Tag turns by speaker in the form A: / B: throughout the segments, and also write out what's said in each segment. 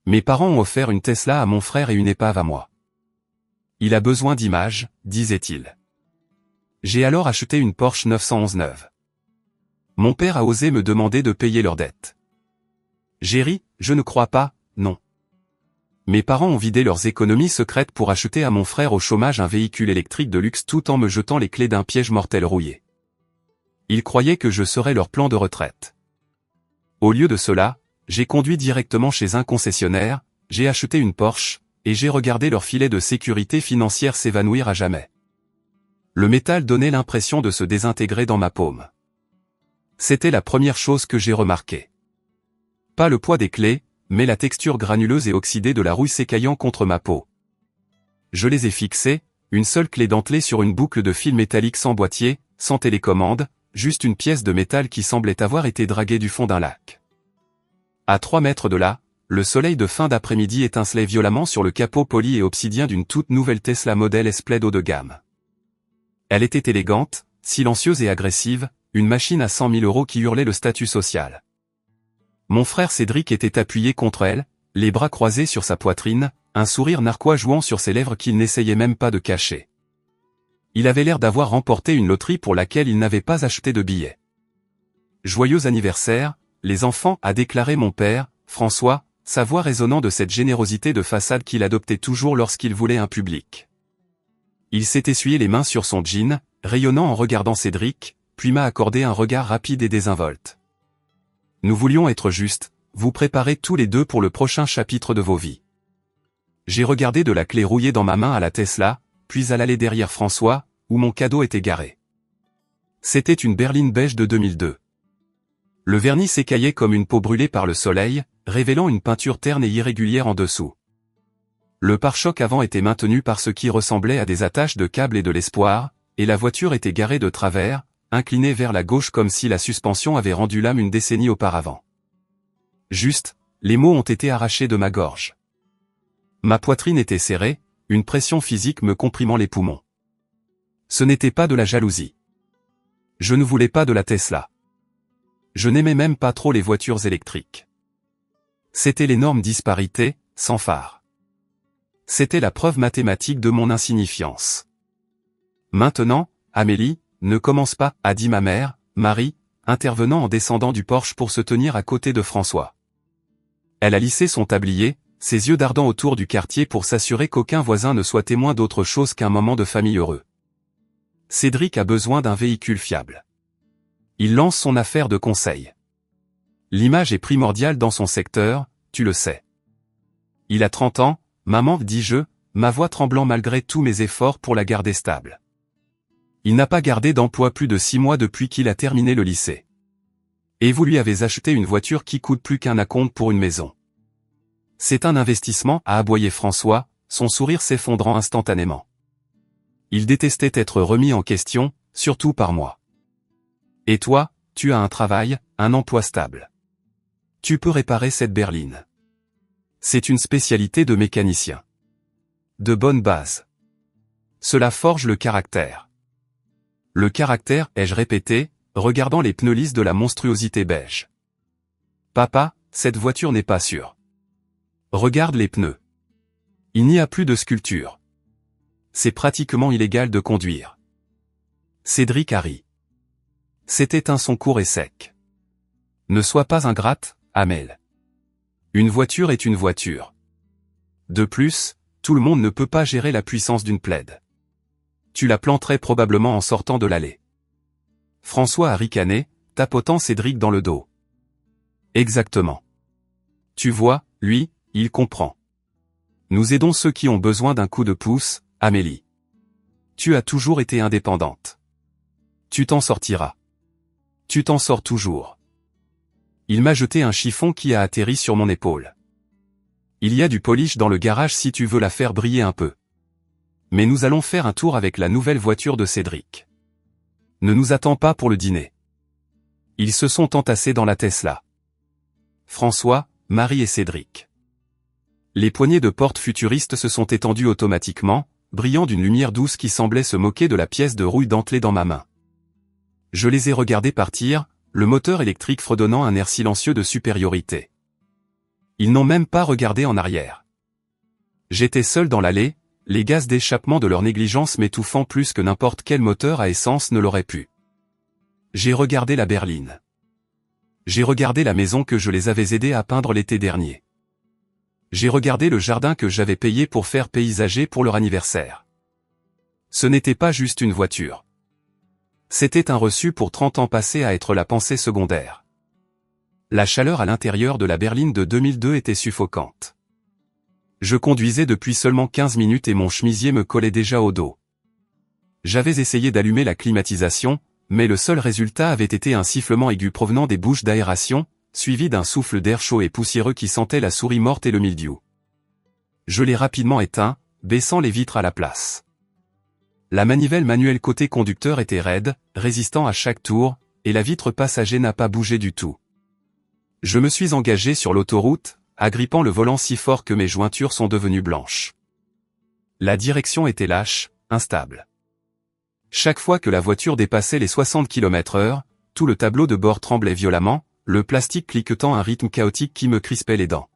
A: Mes parents ont offert une Tesla à mon frère et une épave à moi. Il a besoin d'images, disait-il. J'ai alors acheté une Porsche 911 neuve. Mon père a osé me demander de payer leurs dettes. J'ai ri, je ne crois pas, non. Mes parents ont vidé leurs économies secrètes pour acheter à mon frère au chômage un véhicule électrique de luxe tout en me jetant les clés d'un piège mortel rouillé. Ils croyaient que je serais leur plan de retraite. Au lieu de cela, j'ai conduit directement chez un concessionnaire, j'ai acheté une Porsche, et j'ai regardé leur filet de sécurité financière s'évanouir à jamais. Le métal donnait l'impression de se désintégrer dans ma paume. C'était la première chose que j'ai remarquée. Pas le poids des clés, mais la texture granuleuse et oxydée de la rouille s'écaillant contre ma peau. Je les ai fixées, une seule clé dentelée sur une boucle de fil métallique sans boîtier, sans télécommande, juste une pièce de métal qui semblait avoir été draguée du fond d'un lac. À 3 mètres de là, le soleil de fin d'après-midi étincelait violemment sur le capot poli et obsidien d'une toute nouvelle Tesla Model S Plaid haut de gamme. Elle était élégante, silencieuse et agressive, une machine à 100 000 € qui hurlait le statut social. Mon frère Cédric était appuyé contre elle, les bras croisés sur sa poitrine, un sourire narquois jouant sur ses lèvres qu'il n'essayait même pas de cacher. Il avait l'air d'avoir remporté une loterie pour laquelle il n'avait pas acheté de billets. « Joyeux anniversaire, les enfants » a déclaré mon père, François, sa voix résonnant de cette générosité de façade qu'il adoptait toujours lorsqu'il voulait un public. Il s'est essuyé les mains sur son jean, rayonnant en regardant Cédric, puis m'a accordé un regard rapide et désinvolte. Nous voulions être justes, vous préparer tous les deux pour le prochain chapitre de vos vies. J'ai regardé de la clé rouillée dans ma main à la Tesla, puis à l'allée derrière François, où mon cadeau était garé. C'était une berline beige de 2002. Le vernis s'écaillait comme une peau brûlée par le soleil, révélant une peinture terne et irrégulière en dessous. Le pare-choc avant était maintenu par ce qui ressemblait à des attaches de câbles et de l'espoir, et la voiture était garée de travers, inclinée vers la gauche comme si la suspension avait rendu l'âme une décennie auparavant. Juste, les mots ont été arrachés de ma gorge. Ma poitrine était serrée, une pression physique me comprimant les poumons. Ce n'était pas de la jalousie. Je ne voulais pas de la Tesla. Je n'aimais même pas trop les voitures électriques. C'était l'énorme disparité, sans phare. C'était la preuve mathématique de mon insignifiance. Maintenant, Amélie, ne commence pas, a dit ma mère, Marie, intervenant en descendant du Porsche pour se tenir à côté de François. Elle a lissé son tablier, ses yeux dardant autour du quartier pour s'assurer qu'aucun voisin ne soit témoin d'autre chose qu'un moment de famille heureux. Cédric a besoin d'un véhicule fiable. Il lance son affaire de conseil. L'image est primordiale dans son secteur, tu le sais. Il a 30 ans, maman, dis-je, ma voix tremblant malgré tous mes efforts pour la garder stable. Il n'a pas gardé d'emploi plus de 6 mois depuis qu'il a terminé le lycée. Et vous lui avez acheté une voiture qui coûte plus qu'un acompte pour une maison. C'est un investissement, a aboyé François, son sourire s'effondrant instantanément. Il détestait être remis en question, surtout par moi. Et toi, tu as un travail, un emploi stable. Tu peux réparer cette berline. C'est une spécialité de mécanicien. De bonne base. Cela forge le caractère. Le caractère, ai-je répété, regardant les pneus lisses de la monstruosité beige. Papa, cette voiture n'est pas sûre. Regarde les pneus. Il n'y a plus de sculpture. C'est pratiquement illégal de conduire. Cédric a ri. C'était un son court et sec. Ne sois pas ingrate, Amel. Une voiture est une voiture. De plus, tout le monde ne peut pas gérer la puissance d'une Plaid. Tu la planterais probablement en sortant de l'allée. François a ricané, tapotant Cédric dans le dos. Exactement. Tu vois, lui, il comprend. Nous aidons ceux qui ont besoin d'un coup de pouce, Amélie. Tu as toujours été indépendante. Tu t'en sortiras. Tu t'en sors toujours. Il m'a jeté un chiffon qui a atterri sur mon épaule. Il y a du polish dans le garage si tu veux la faire briller un peu. Mais nous allons faire un tour avec la nouvelle voiture de Cédric. Ne nous attends pas pour le dîner. Ils se sont entassés dans la Tesla. François, Marie et Cédric. Les poignées de porte futuristes se sont étendues automatiquement, brillant d'une lumière douce qui semblait se moquer de la pièce de rouille dentelée dans ma main. Je les ai regardés partir, le moteur électrique fredonnant un air silencieux de supériorité. Ils n'ont même pas regardé en arrière. J'étais seul dans l'allée, les gaz d'échappement de leur négligence m'étouffant plus que n'importe quel moteur à essence ne l'aurait pu. J'ai regardé la berline. J'ai regardé la maison que je les avais aidés à peindre l'été dernier. J'ai regardé le jardin que j'avais payé pour faire paysager pour leur anniversaire. Ce n'était pas juste une voiture. C'était un reçu pour 30 ans passés à être la pensée secondaire. La chaleur à l'intérieur de la berline de 2002 était suffocante. Je conduisais depuis seulement 15 minutes et mon chemisier me collait déjà au dos. J'avais essayé d'allumer la climatisation, mais le seul résultat avait été un sifflement aigu provenant des bouches d'aération, suivi d'un souffle d'air chaud et poussiéreux qui sentait la souris morte et le mildiou. Je l'ai rapidement éteint, baissant les vitres à la place. La manivelle manuelle côté conducteur était raide, résistant à chaque tour, et la vitre passager n'a pas bougé du tout. Je me suis engagé sur l'autoroute, agrippant le volant si fort que mes jointures sont devenues blanches. La direction était lâche, instable. Chaque fois que la voiture dépassait les 60 km/h, tout le tableau de bord tremblait violemment, le plastique cliquetant à un rythme chaotique qui me crispait les dents.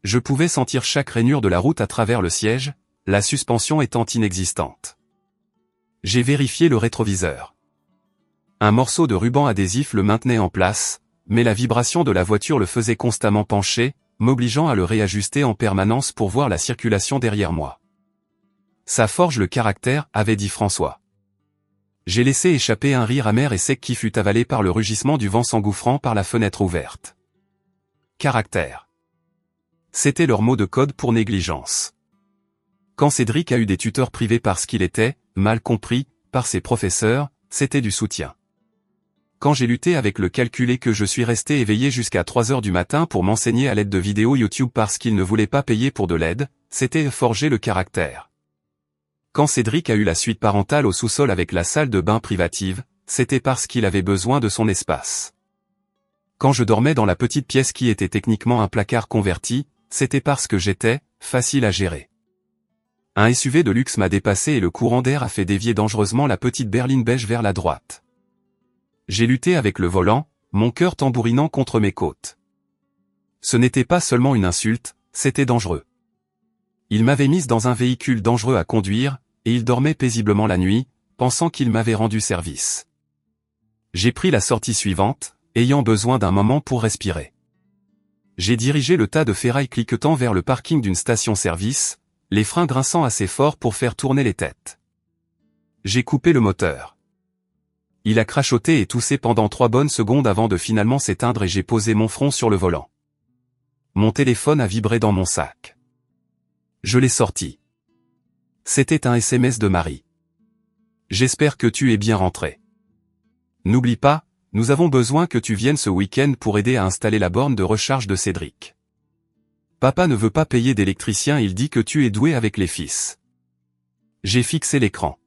A: Je pouvais sentir chaque rainure de la route à travers le siège, la suspension étant inexistante. J'ai vérifié le rétroviseur. Un morceau de ruban adhésif le maintenait en place, mais la vibration de la voiture le faisait constamment pencher, m'obligeant à le réajuster en permanence pour voir la circulation derrière moi. Ça forge le caractère, avait dit François. J'ai laissé échapper un rire amer et sec qui fut avalé par le rugissement du vent s'engouffrant par la fenêtre ouverte. Caractère. C'était leur mot de code pour négligence. Quand Cédric a eu des tuteurs privés parce qu'il était, mal compris, par ses professeurs, c'était du soutien. Quand j'ai lutté avec le calcul et que je suis resté éveillé jusqu'à 3 heures du matin pour m'enseigner à l'aide de vidéos YouTube parce qu'il ne voulait pas payer pour de l'aide, c'était forger le caractère. Quand Cédric a eu la suite parentale au sous-sol avec la salle de bain privative, c'était parce qu'il avait besoin de son espace. Quand je dormais dans la petite pièce qui était techniquement un placard converti, c'était parce que j'étais facile à gérer. Un SUV de luxe m'a dépassé et le courant d'air a fait dévier dangereusement la petite berline beige vers la droite. J'ai lutté avec le volant, mon cœur tambourinant contre mes côtes. Ce n'était pas seulement une insulte, c'était dangereux. Il m'avait mise dans un véhicule dangereux à conduire, et il dormait paisiblement la nuit, pensant qu'il m'avait rendu service. J'ai pris la sortie suivante, ayant besoin d'un moment pour respirer. J'ai dirigé le tas de ferraille cliquetant vers le parking d'une station-service, les freins grinçant assez fort pour faire tourner les têtes. J'ai coupé le moteur. Il a crachoté et toussé pendant 3 bonnes secondes avant de finalement s'éteindre et j'ai posé mon front sur le volant. Mon téléphone a vibré dans mon sac. Je l'ai sorti. C'était un SMS de Marie. J'espère que tu es bien rentré. N'oublie pas, nous avons besoin que tu viennes ce week-end pour aider à installer la borne de recharge de Cédric. Papa ne veut pas payer d'électricien, il dit que tu es doué avec les fils. J'ai fixé l'écran.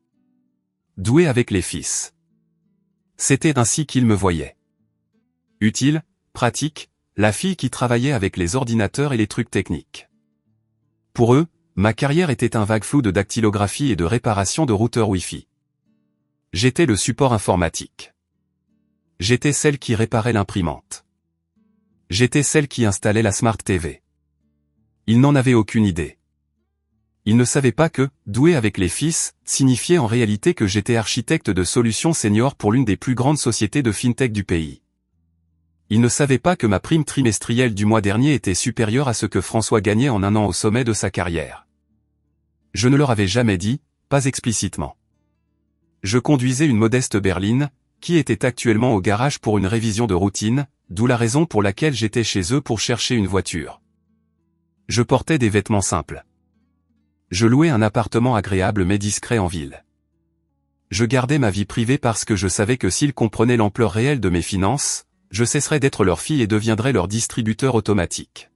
A: Doué avec les fils. C'était ainsi qu'il me voyait. Utile, pratique, la fille qui travaillait avec les ordinateurs et les trucs techniques. Pour eux, ma carrière était un vague flou de dactylographie et de réparation de routeurs Wi-Fi. J'étais le support informatique. J'étais celle qui réparait l'imprimante. J'étais celle qui installait la Smart TV. Ils n'en avaient aucune idée. Ils ne savaient pas que, doué avec les fils, signifiait en réalité que j'étais architecte de solutions senior pour l'une des plus grandes sociétés de fintech du pays. Ils ne savaient pas que ma prime trimestrielle du mois dernier était supérieure à ce que François gagnait en un an au sommet de sa carrière. Je ne leur avais jamais dit, pas explicitement. Je conduisais une modeste berline, qui était actuellement au garage pour une révision de routine, d'où la raison pour laquelle j'étais chez eux pour chercher une voiture. Je portais des vêtements simples. Je louais un appartement agréable mais discret en ville. Je gardais ma vie privée parce que je savais que s'ils comprenaient l'ampleur réelle de mes finances, je cesserais d'être leur fille et deviendrais leur distributeur automatique.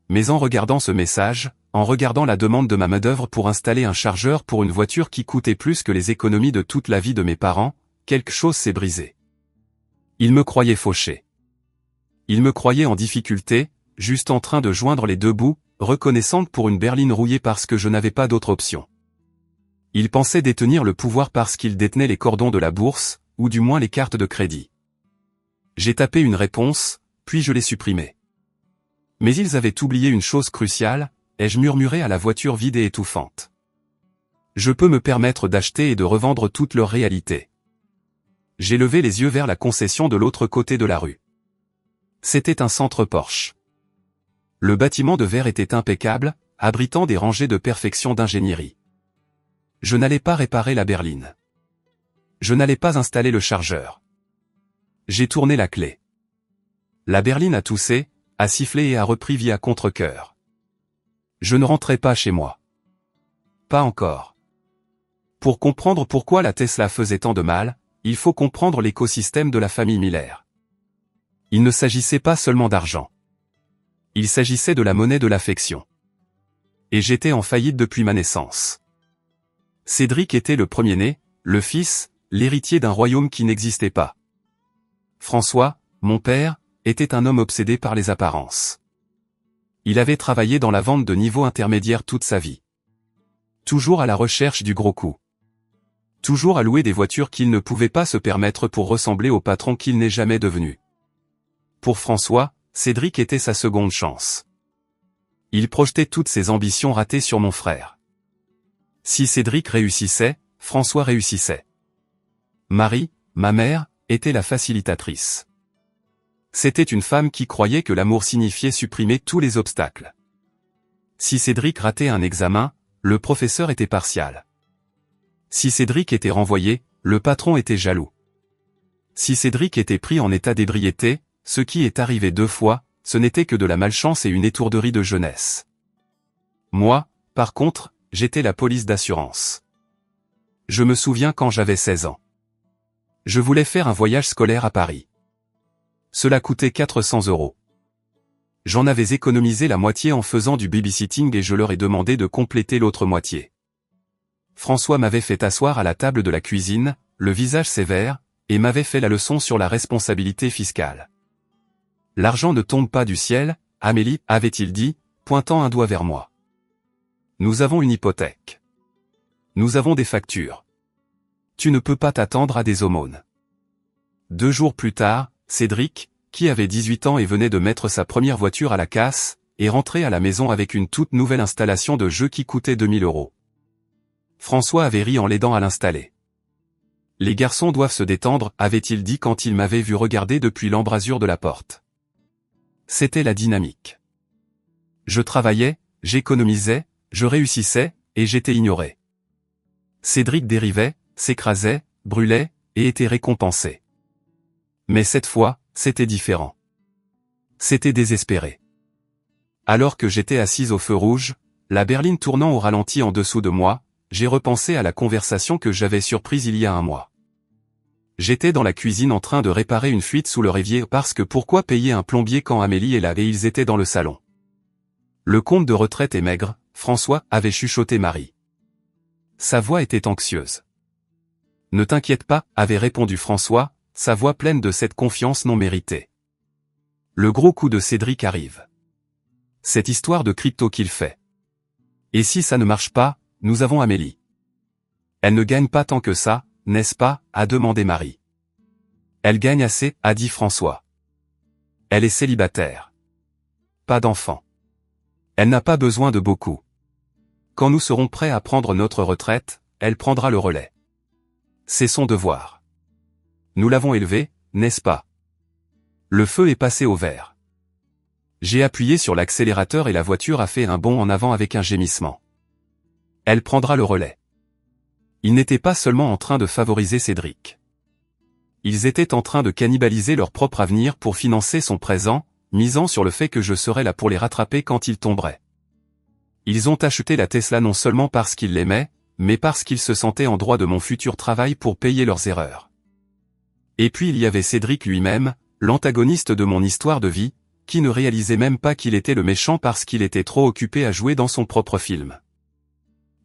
A: Mais en regardant ce message, en regardant la demande de ma main-d'œuvre pour installer un chargeur pour une voiture qui coûtait plus que les économies de toute la vie de mes parents, quelque chose s'est brisé. Ils me croyaient fauché. Ils me croyaient en difficulté, juste en train de joindre les deux bouts, reconnaissante pour une berline rouillée parce que je n'avais pas d'autre option. Ils pensaient détenir le pouvoir parce qu'ils détenaient les cordons de la bourse, ou du moins les cartes de crédit. J'ai tapé une réponse, puis je l'ai supprimée. Mais ils avaient oublié une chose cruciale, ai-je murmuré à la voiture vide et étouffante. Je peux me permettre d'acheter et de revendre toute leur réalité. J'ai levé les yeux vers la concession de l'autre côté de la rue. C'était un centre Porsche. Le bâtiment de verre était impeccable, abritant des rangées de perfection d'ingénierie. Je n'allais pas réparer la berline. Je n'allais pas installer le chargeur. J'ai tourné la clé. La berline a toussé, a sifflé et a repris vie à contre-cœur. Je ne rentrais pas chez moi. Pas encore. Pour comprendre pourquoi la Tesla faisait tant de mal, il faut comprendre l'écosystème de la famille Miller. Il ne s'agissait pas seulement d'argent. Il s'agissait de la monnaie de l'affection. Et j'étais en faillite depuis ma naissance. Cédric était le premier-né, le fils, l'héritier d'un royaume qui n'existait pas. François, mon père, était un homme obsédé par les apparences. Il avait travaillé dans la vente de niveau intermédiaire toute sa vie. Toujours à la recherche du gros coup. Toujours à louer des voitures qu'il ne pouvait pas se permettre pour ressembler au patron qu'il n'est jamais devenu. Pour François, Cédric était sa seconde chance. Il projetait toutes ses ambitions ratées sur mon frère. Si Cédric réussissait, François réussissait. Marie, ma mère, était la facilitatrice. C'était une femme qui croyait que l'amour signifiait supprimer tous les obstacles. Si Cédric ratait un examen, le professeur était partial. Si Cédric était renvoyé, le patron était jaloux. Si Cédric était pris en état d'ébriété, ce qui est arrivé 2 fois, ce n'était que de la malchance et une étourderie de jeunesse. Moi, par contre, j'étais la police d'assurance. Je me souviens quand j'avais 16 ans. Je voulais faire un voyage scolaire à Paris. Cela coûtait 400 €. J'en avais économisé la moitié en faisant du babysitting et je leur ai demandé de compléter l'autre moitié. François m'avait fait asseoir à la table de la cuisine, le visage sévère, et m'avait fait la leçon sur la responsabilité fiscale. L'argent ne tombe pas du ciel, Amélie, avait-il dit, pointant un doigt vers moi. Nous avons une hypothèque. Nous avons des factures. Tu ne peux pas t'attendre à des aumônes. 2 jours plus tard, Cédric, qui avait 18 ans et venait de mettre sa première voiture à la casse, est rentré à la maison avec une toute nouvelle installation de jeu qui coûtait 2000 €. François avait ri en l'aidant à l'installer. Les garçons doivent se détendre, avait-il dit quand il m'avait vu regarder depuis l'embrasure de la porte. C'était la dynamique. Je travaillais, j'économisais, je réussissais, et j'étais ignoré. Cédric dérivait, s'écrasait, brûlait, et était récompensé. Mais cette fois, c'était différent. C'était désespéré. Alors que j'étais assise au feu rouge, la berline tournant au ralenti en dessous de moi, j'ai repensé à la conversation que j'avais surprise il y a 1 mois. J'étais dans la cuisine en train de réparer une fuite sous leur évier parce que pourquoi payer un plombier quand Amélie est là et ils étaient dans le salon. Le compte de retraite est maigre, François, avait chuchoté Marie. Sa voix était anxieuse. Ne t'inquiète pas, avait répondu François, sa voix pleine de cette confiance non méritée. Le gros coup de Cédric arrive. Cette histoire de crypto qu'il fait. Et si ça ne marche pas, nous avons Amélie. Elle ne gagne pas tant que ça, n'est-ce pas, a demandé Marie. Elle gagne assez, a dit François. Elle est célibataire. Pas d'enfant. Elle n'a pas besoin de beaucoup. Quand nous serons prêts à prendre notre retraite, elle prendra le relais. C'est son devoir. Nous l'avons élevée, n'est-ce pas? Le feu est passé au vert. J'ai appuyé sur l'accélérateur et la voiture a fait un bond en avant avec un gémissement. Elle prendra le relais. Ils n'étaient pas seulement en train de favoriser Cédric. Ils étaient en train de cannibaliser leur propre avenir pour financer son présent, misant sur le fait que je serais là pour les rattraper quand ils tomberaient. Ils ont acheté la Tesla non seulement parce qu'ils l'aimaient, mais parce qu'ils se sentaient en droit de mon futur travail pour payer leurs erreurs. Et puis il y avait Cédric lui-même, l'antagoniste de mon histoire de vie, qui ne réalisait même pas qu'il était le méchant parce qu'il était trop occupé à jouer dans son propre film.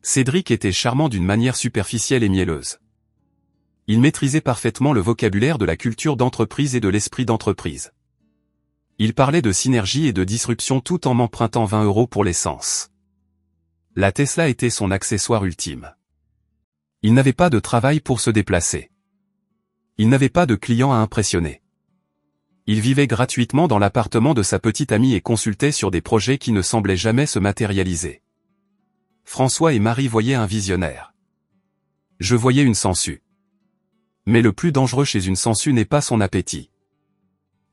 A: Cédric était charmant d'une manière superficielle et mielleuse. Il maîtrisait parfaitement le vocabulaire de la culture d'entreprise et de l'esprit d'entreprise. Il parlait de synergie et de disruption tout en m'empruntant 20 € pour l'essence. La Tesla était son accessoire ultime. Il n'avait pas de travail pour se déplacer. Il n'avait pas de clients à impressionner. Il vivait gratuitement dans l'appartement de sa petite amie et consultait sur des projets qui ne semblaient jamais se matérialiser. François et Marie voyaient un visionnaire. Je voyais une sangsue. Mais le plus dangereux chez une sangsue n'est pas son appétit.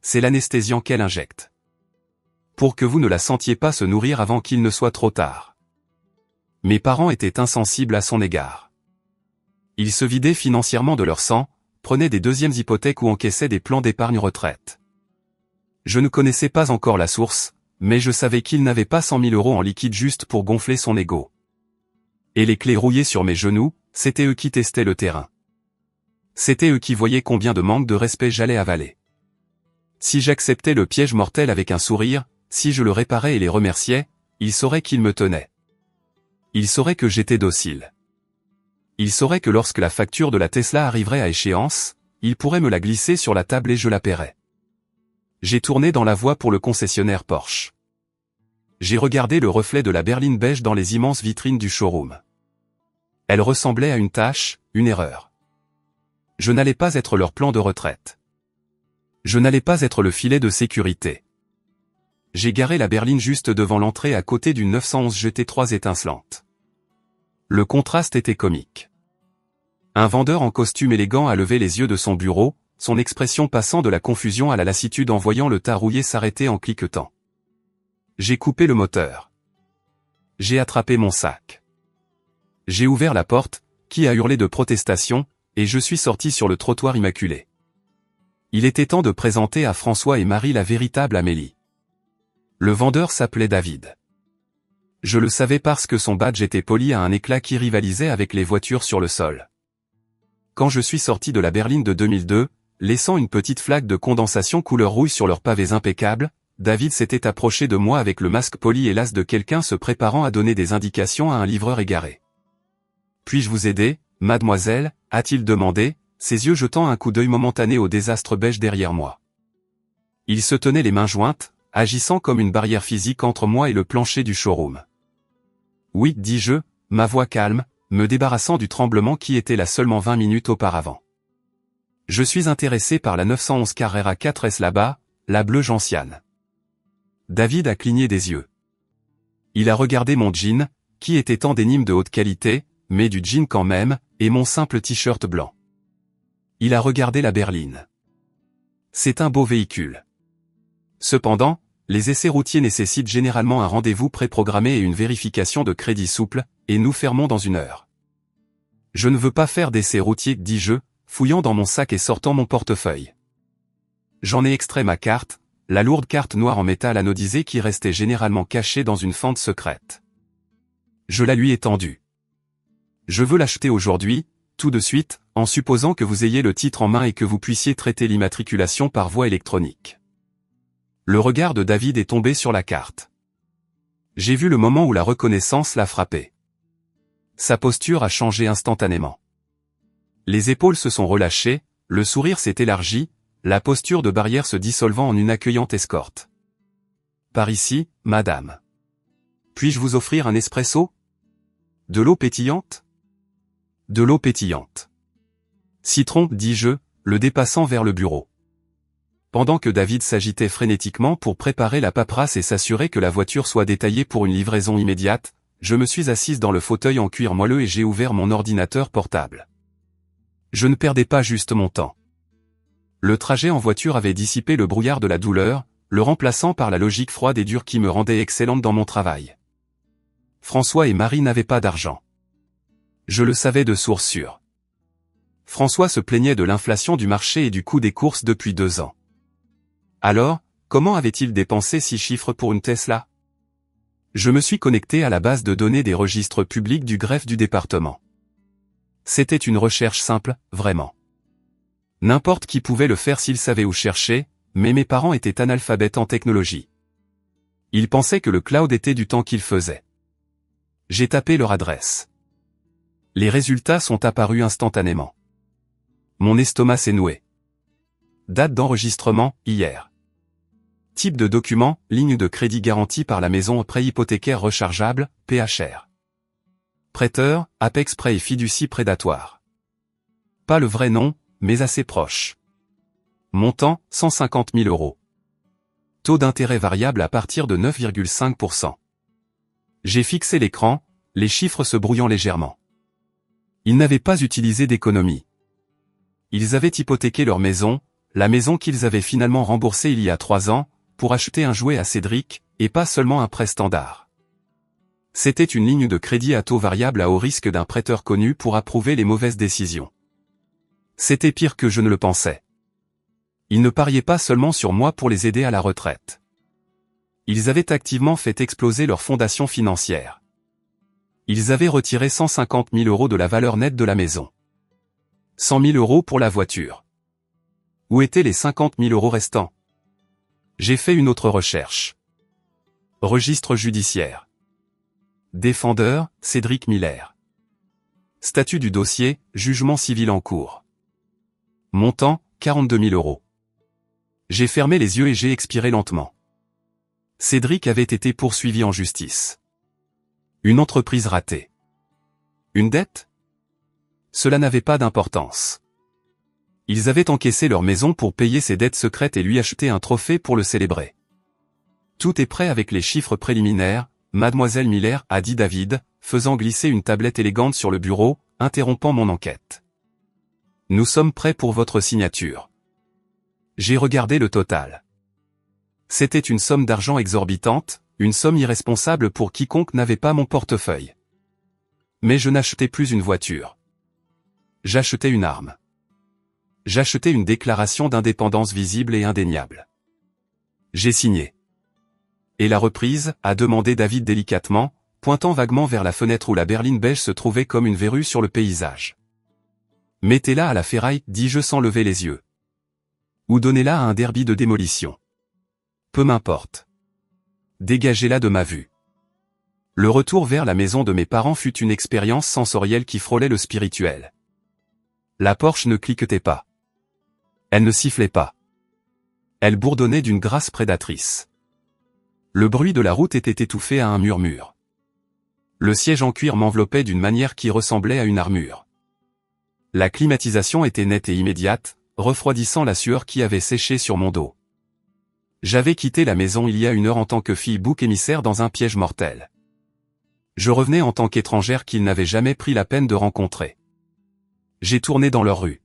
A: C'est l'anesthésiant qu'elle injecte. Pour que vous ne la sentiez pas se nourrir avant qu'il ne soit trop tard. Mes parents étaient insensibles à son égard. Ils se vidaient financièrement de leur sang, prenaient des deuxièmes hypothèques ou encaissaient des plans d'épargne retraite. Je ne connaissais pas encore la source, mais je savais qu'il n'avait pas 100 000 € en liquide juste pour gonfler son ego. Et les clés rouillées sur mes genoux, c'était eux qui testaient le terrain. C'était eux qui voyaient combien de manque de respect j'allais avaler. Si j'acceptais le piège mortel avec un sourire, si je le réparais et les remerciais, ils sauraient qu'ils me tenaient. Ils sauraient que j'étais docile. Ils sauraient que lorsque la facture de la Tesla arriverait à échéance, ils pourraient me la glisser sur la table et je la paierais. J'ai tourné dans la voie pour le concessionnaire Porsche. J'ai regardé le reflet de la berline beige dans les immenses vitrines du showroom. Elle ressemblait à une tâche, une erreur. Je n'allais pas être leur plan de retraite. Je n'allais pas être le filet de sécurité. J'ai garé la berline juste devant l'entrée à côté d'une 911 GT3 étincelante. Le contraste était comique. Un vendeur en costume élégant a levé les yeux de son bureau, son expression passant de la confusion à la lassitude en voyant le tas rouillé s'arrêter en cliquetant. J'ai coupé le moteur. J'ai attrapé mon sac. J'ai ouvert la porte, qui a hurlé de protestation, et je suis sorti sur le trottoir immaculé. Il était temps de présenter à François et Marie la véritable Amélie. Le vendeur s'appelait David. Je le savais parce que son badge était poli à un éclat qui rivalisait avec les voitures sur le sol. Quand je suis sorti de la berline de 2002, laissant une petite flaque de condensation couleur rouille sur leurs pavés impeccables, David s'était approché de moi avec le masque poli et l'as de quelqu'un se préparant à donner des indications à un livreur égaré. « Puis-je vous aider, mademoiselle ?» a-t-il demandé, ses yeux jetant un coup d'œil momentané au désastre beige derrière moi. Il se tenait les mains jointes, agissant comme une barrière physique entre moi et le plancher du showroom. « Oui, dis-je, ma voix calme, me débarrassant du tremblement qui était là seulement 20 minutes auparavant. Je suis intéressé par la 911 Carrera 4S là-bas, la bleue gentiane. » David a cligné des yeux. Il a regardé mon jean, qui était en dénime de haute qualité, mais du jean quand même, et mon simple t-shirt blanc. Il a regardé la berline. C'est un beau véhicule. Cependant, les essais routiers nécessitent généralement un rendez-vous préprogrammé et une vérification de crédit souple, et nous fermons dans 1 heure. Je ne veux pas faire d'essais routiers, dis-je, fouillant dans mon sac et sortant mon portefeuille. J'en ai extrait ma carte, la lourde carte noire en métal anodisé qui restait généralement cachée dans une fente secrète. Je la lui ai tendue. Je veux l'acheter aujourd'hui, tout de suite, en supposant que vous ayez le titre en main et que vous puissiez traiter l'immatriculation par voie électronique. Le regard de David est tombé sur la carte. J'ai vu le moment où la reconnaissance l'a frappé. Sa posture a changé instantanément. Les épaules se sont relâchées, le sourire s'est élargi, la posture de barrière se dissolvant en une accueillante escorte. « Par ici, madame. Puis-je vous offrir un espresso ? De l'eau pétillante ? De l'eau pétillante. Citron, dis-je, le dépassant vers le bureau. » Pendant que David s'agitait frénétiquement pour préparer la paperasse et s'assurer que la voiture soit détaillée pour une livraison immédiate, je me suis assise dans le fauteuil en cuir moelleux et j'ai ouvert mon ordinateur portable. Je ne perdais pas juste mon temps. Le trajet en voiture avait dissipé le brouillard de la douleur, le remplaçant par la logique froide et dure qui me rendait excellente dans mon travail. François et Marie n'avaient pas d'argent. Je le savais de source sûre. François se plaignait de l'inflation du marché et du coût des courses depuis 2 ans. Alors, comment avait-il dépensé 6 chiffres pour une Tesla ? Je me suis connecté à la base de données des registres publics du greffe du département. C'était une recherche simple, vraiment. N'importe qui pouvait le faire s'il savait où chercher, mais mes parents étaient analphabètes en technologie. Ils pensaient que le cloud était du temps qu'ils faisaient. J'ai tapé leur adresse. Les résultats sont apparus instantanément. Mon estomac s'est noué. Date d'enregistrement, hier. Type de document, ligne de crédit garantie par la maison prêt hypothécaire rechargeable, PHR. Prêteur, Apex Prêt et fiducie prédatoire. Pas le vrai nom, mais assez proche. Montant, 150 000 €. Taux d'intérêt variable à partir de 9,5%. J'ai fixé l'écran, les chiffres se brouillant légèrement. Ils n'avaient pas utilisé d'économie. Ils avaient hypothéqué leur maison, la maison qu'ils avaient finalement remboursée il y a 3 ans, pour acheter un jouet à Cédric, et pas seulement un prêt standard. C'était une ligne de crédit à taux variable à haut risque d'un prêteur connu pour approuver les mauvaises décisions. C'était pire que je ne le pensais. Ils ne pariaient pas seulement sur moi pour les aider à la retraite. Ils avaient activement fait exploser leur fondation financière. Ils avaient retiré 150 000 € de la valeur nette de la maison. 100 000 € pour la voiture. Où étaient les 50 000 € restants? J'ai fait une autre recherche. Registre judiciaire. Défendeur, Cédric Miller. Statut du dossier, jugement civil en cours. Montant, 42 000 €. J'ai fermé les yeux et j'ai expiré lentement. Cédric avait été poursuivi en justice. Une entreprise ratée. Une dette? Cela n'avait pas d'importance. Ils avaient encaissé leur maison pour payer ses dettes secrètes et lui acheter un trophée pour le célébrer. Tout est prêt avec les chiffres préliminaires, Mademoiselle Miller, a dit David, faisant glisser une tablette élégante sur le bureau, interrompant mon enquête. Nous sommes prêts pour votre signature. J'ai regardé le total. C'était une somme d'argent exorbitante, une somme irresponsable pour quiconque n'avait pas mon portefeuille. Mais je n'achetais plus une voiture. J'achetais une arme. J'achetais une déclaration d'indépendance visible et indéniable. J'ai signé. Et la reprise, a demandé David délicatement, pointant vaguement vers la fenêtre où la berline beige se trouvait comme une verrue sur le paysage. Mettez-la à la ferraille, dis-je sans lever les yeux. Ou donnez-la à un derby de démolition. Peu m'importe. Dégagez-la de ma vue. Le retour vers la maison de mes parents fut une expérience sensorielle qui frôlait le spirituel. La Porsche ne cliquetait pas. Elle ne sifflait pas. Elle bourdonnait d'une grâce prédatrice. Le bruit de la route était étouffé à un murmure. Le siège en cuir m'enveloppait d'une manière qui ressemblait à une armure. La climatisation était nette et immédiate, refroidissant la sueur qui avait séché sur mon dos. J'avais quitté la maison il y a 1 heure en tant que fille bouc émissaire dans un piège mortel. Je revenais en tant qu'étrangère qu'ils n'avaient jamais pris la peine de rencontrer. J'ai tourné dans leur rue.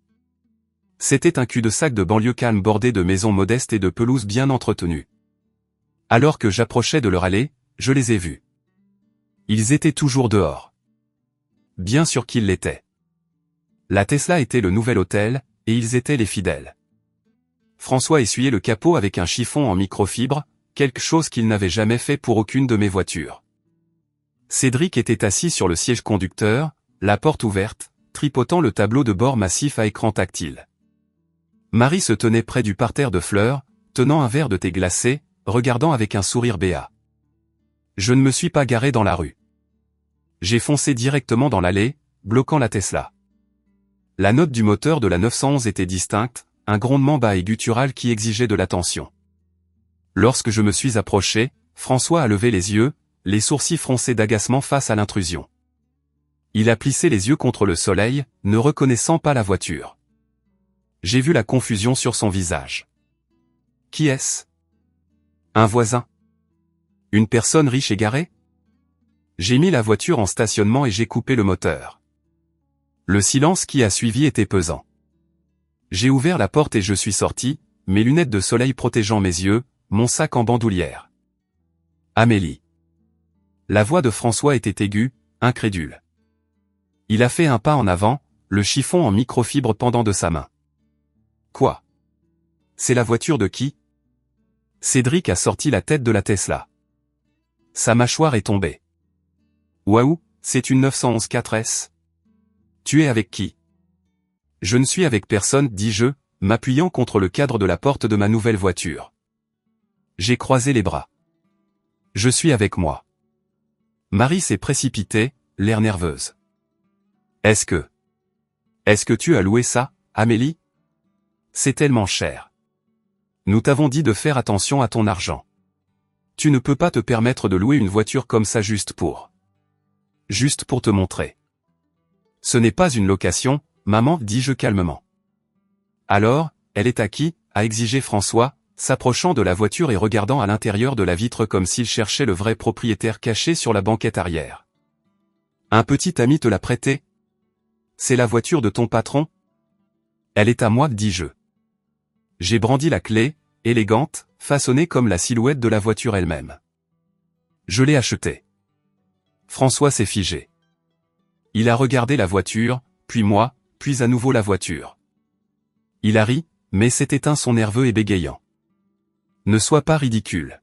A: C'était un cul-de-sac de banlieue calme bordé de maisons modestes et de pelouses bien entretenues. Alors que j'approchais de leur allée, je les ai vus. Ils étaient toujours dehors. Bien sûr qu'ils l'étaient. La Tesla était le nouvel hôtel, et ils étaient les fidèles. François essuyait le capot avec un chiffon en microfibre, quelque chose qu'il n'avait jamais fait pour aucune de mes voitures. Cédric était assis sur le siège conducteur, la porte ouverte, tripotant le tableau de bord massif à écran tactile. Marie se tenait près du parterre de fleurs, tenant un verre de thé glacé, regardant avec un sourire béat. Je ne me suis pas garé dans la rue. J'ai foncé directement dans l'allée, bloquant la Tesla. La note du moteur de la 911 était distincte, un grondement bas et guttural qui exigeait de l'attention. Lorsque je me suis approché, François a levé les yeux, les sourcils froncés d'agacement face à l'intrusion. Il a plissé les yeux contre le soleil, ne reconnaissant pas la voiture. J'ai vu la confusion sur son visage. Qui est-ce? Un voisin? Une personne riche égarée? J'ai mis la voiture en stationnement et j'ai coupé le moteur. Le silence qui a suivi était pesant. J'ai ouvert la porte et je suis sorti, mes lunettes de soleil protégeant mes yeux, mon sac en bandoulière. Amélie. La voix de François était aiguë, incrédule. Il a fait un pas en avant, le chiffon en microfibre pendant de sa main. Quoi? C'est la voiture de qui? Cédric a sorti la tête de la Tesla. Sa mâchoire est tombée. Waouh, c'est une 911 4S. Tu es avec qui? Je ne suis avec personne, dis-je, m'appuyant contre le cadre de la porte de ma nouvelle voiture. J'ai croisé les bras. Je suis avec moi. Marie s'est précipitée, l'air nerveuse. Est-ce que tu as loué ça, Amélie? C'est tellement cher. Nous t'avons dit de faire attention à ton argent. Tu ne peux pas te permettre de louer une voiture comme ça juste pour te montrer. Ce n'est pas une location, maman, dis-je calmement. Alors, elle est à qui? A exigé François, s'approchant de la voiture et regardant à l'intérieur de la vitre comme s'il cherchait le vrai propriétaire caché sur la banquette arrière. Un petit ami te l'a prêté? C'est la voiture de ton patron? Elle est à moi, dis-je. J'ai brandi la clé, élégante, façonnée comme la silhouette de la voiture elle-même. Je l'ai achetée. François s'est figé. Il a regardé la voiture, puis moi, puis à nouveau la voiture. Il a ri, mais s'est éteint son nerveux et bégayant. Ne sois pas ridicule.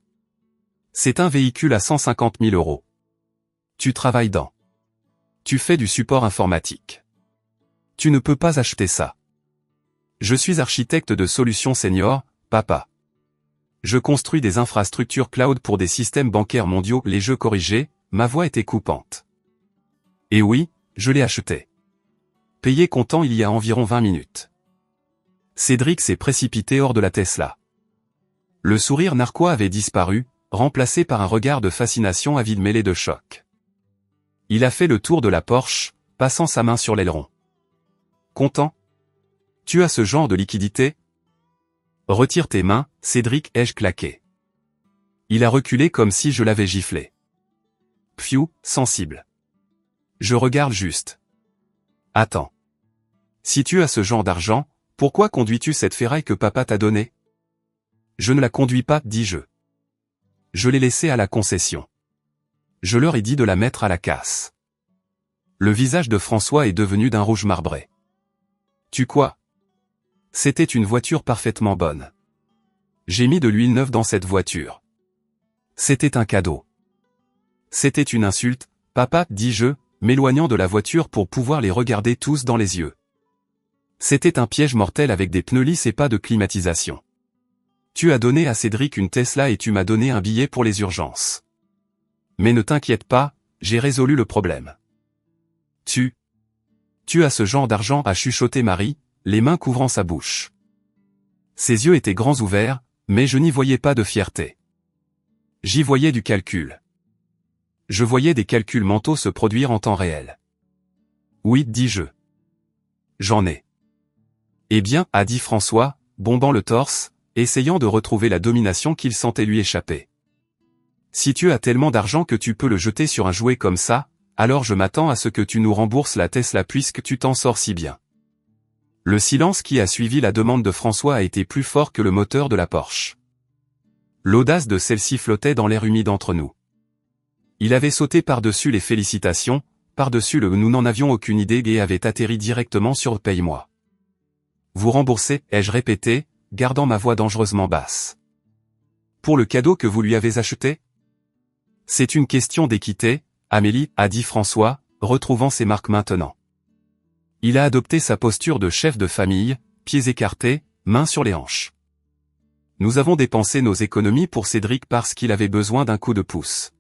A: C'est un véhicule à 150 000 €. Tu travailles dans. Tu fais du support informatique. Tu ne peux pas acheter ça. Je suis architecte de solutions senior, papa. Je construis des infrastructures cloud pour des systèmes bancaires mondiaux. Les jeux corrigés, ma voix était coupante. Et oui, je l'ai acheté. Payé comptant il y a environ 20 minutes. Cédric s'est précipité hors de la Tesla. Le sourire narquois avait disparu, remplacé par un regard de fascination avide mêlé de choc. Il a fait le tour de la Porsche, passant sa main sur l'aileron. Content? Tu as ce genre de liquidité? Retire tes mains, Cédric, ai-je claqué. Il a reculé comme si je l'avais giflé. Pfiou, sensible. Je regarde juste. Attends. Si tu as ce genre d'argent, pourquoi conduis-tu cette ferraille que papa t'a donnée? Je ne la conduis pas, dis-je. Je l'ai laissée à la concession. Je leur ai dit de la mettre à la casse. Le visage de François est devenu d'un rouge marbré. Tu quoi? C'était une voiture parfaitement bonne. J'ai mis de l'huile neuve dans cette voiture. C'était un cadeau. C'était une insulte, papa, dis-je, m'éloignant de la voiture pour pouvoir les regarder tous dans les yeux. C'était un piège mortel avec des pneus lisses et pas de climatisation. Tu as donné à Cédric une Tesla et tu m'as donné un billet pour les urgences. Mais ne t'inquiète pas, j'ai résolu le problème. Tu as ce genre d'argent, a chuchoté Marie, les mains couvrant sa bouche. Ses yeux étaient grands ouverts, mais je n'y voyais pas de fierté. J'y voyais du calcul. Je voyais des calculs mentaux se produire en temps réel. Oui, dis-je. J'en ai. Eh bien, a dit François, bombant le torse, essayant de retrouver la domination qu'il sentait lui échapper. Si tu as tellement d'argent que tu peux le jeter sur un jouet comme ça, alors je m'attends à ce que tu nous rembourses la Tesla puisque tu t'en sors si bien. Le silence qui a suivi la demande de François a été plus fort que le moteur de la Porsche. L'audace de celle-ci flottait dans l'air humide entre nous. Il avait sauté par-dessus les félicitations, par-dessus le « nous n'en avions aucune idée » et avait atterri directement sur « paye-moi ». Vous remboursez, ai-je répété, gardant ma voix dangereusement basse. Pour le cadeau que vous lui avez acheté? C'est une question d'équité, Amélie, a dit François, retrouvant ses marques maintenant. Il a adopté sa posture de chef de famille, pieds écartés, mains sur les hanches. Nous avons dépensé nos économies pour Cédric parce qu'il avait besoin d'un coup de pouce.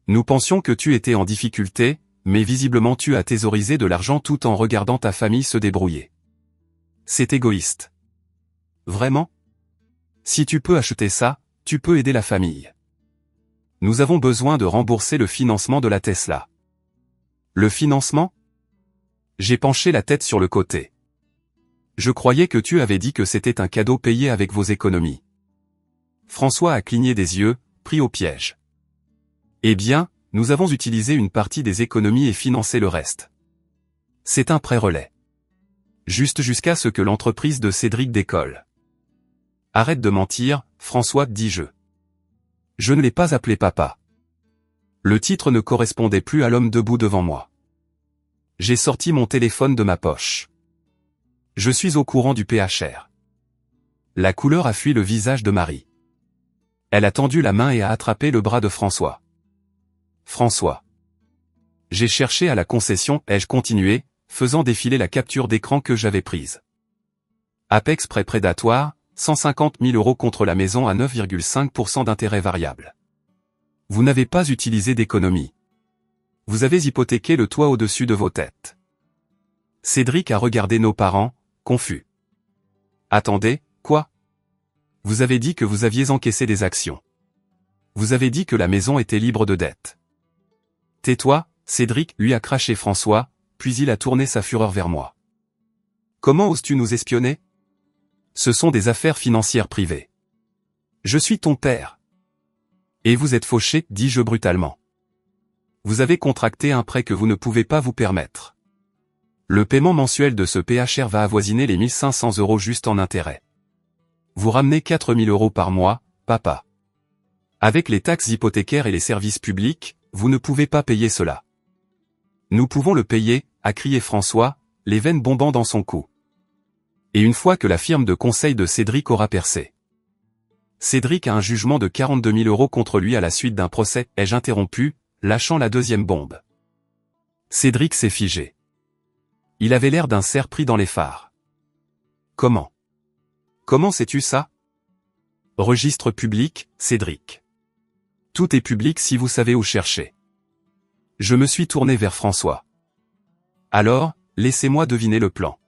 A: Nous pensions que tu étais en difficulté, mais visiblement tu as thésaurisé de l'argent tout en regardant ta famille se débrouiller. C'est égoïste. Vraiment? Si tu peux acheter ça, tu peux aider la famille. Nous avons besoin de rembourser le financement de la Tesla. Le financement? J'ai penché la tête sur le côté. Je croyais que tu avais dit que c'était un cadeau payé avec vos économies. François a cligné des yeux, pris au piège. Eh bien, nous avons utilisé une partie des économies et financé le reste. C'est un pré-relais. Juste jusqu'à ce que l'entreprise de Cédric décolle. Arrête de mentir, François, dis-je. Je ne l'ai pas appelé papa. Le titre ne correspondait plus à l'homme debout devant moi. J'ai sorti mon téléphone de ma poche. Je suis au courant du PHR. La couleur a fui le visage de Marie. Elle a tendu la main et a attrapé le bras de François. François. J'ai cherché à la concession, ai-je continué, faisant défiler la capture d'écran que j'avais prise. Apex prêt prédatoire, 150 000 € contre la maison à 9,5% d'intérêt variable. Vous n'avez pas utilisé d'économie. Vous avez hypothéqué le toit au-dessus de vos têtes. Cédric a regardé nos parents, confus. Attendez, quoi? Vous avez dit que vous aviez encaissé des actions. Vous avez dit que la maison était libre de dettes. Tais-toi, Cédric, lui a craché François, puis il a tourné sa fureur vers moi. Comment oses-tu nous espionner? Ce sont des affaires financières privées. Je suis ton père. Et vous êtes fauché, dis-je brutalement. Vous avez contracté un prêt que vous ne pouvez pas vous permettre. Le paiement mensuel de ce PHR va avoisiner les 1500 € juste en intérêt. Vous ramenez 4000 € par mois, papa. Avec les taxes hypothécaires et les services publics, vous ne pouvez pas payer cela. Nous pouvons le payer, a crié François, les veines bombant dans son cou. Et une fois que la firme de conseil de Cédric aura percé. Cédric a un jugement de 42 000 € contre lui à la suite d'un procès, ai-je interrompu, lâchant la deuxième bombe. Cédric s'est figé. Il avait l'air d'un cerf pris dans les phares. Comment sais-tu ça? Registre public, Cédric. Tout est public si vous savez où chercher. Je me suis tourné vers François. Alors, laissez-moi deviner le plan.